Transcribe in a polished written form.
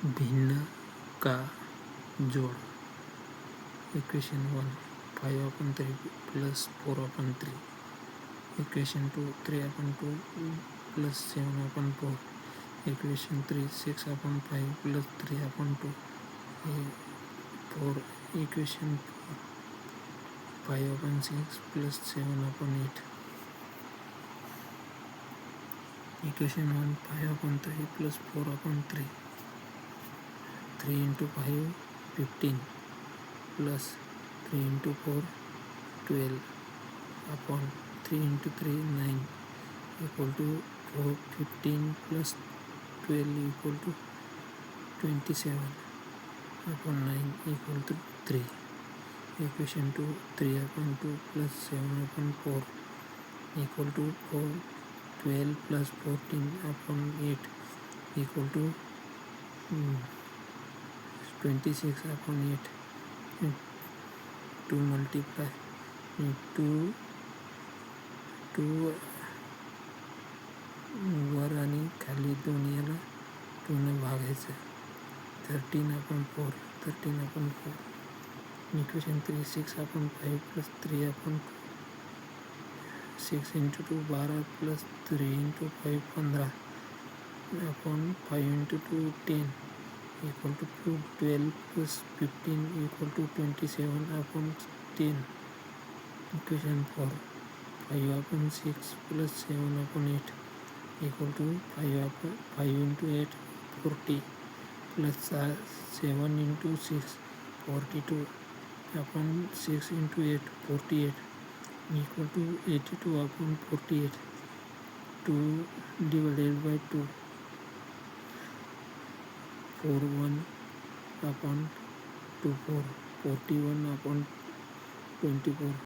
भिन्न का जोड. Equation 1 5/3 plus 4/3. Equation 2 3/2 plus 7/4. Equation 3 6/5 plus 3/2. 4 equation 5/6 plus 7/8. Equation 1 5/3 plus 4/3. 3 into 5 15 plus 3 into 4 12 upon 3 into 3 9 equal to 15 plus 12 equal to 27 upon 9 equal to 3. Equation 2 3/2 plus 7/4 equal to 12 plus 14 upon 8 equal to 26 upon 8. 2 multiply 2 वर आणि खाली 2 याला 2 ने भागायचं. 13/4. Equation 3 6/5 plus 3/2. 6 into 2 12 plus 3 into 5 15 upon 5 into 2 10 equal to 12 plus 15 equal to 27 upon 10. Equation 4 5/6 plus 7/8 equal to 5 into 8 40 plus 7 into 6 42 upon 6 into 8 48 equal to 82 upon 48. 2 divided by 2 41 upon 2 4 41 upon 24.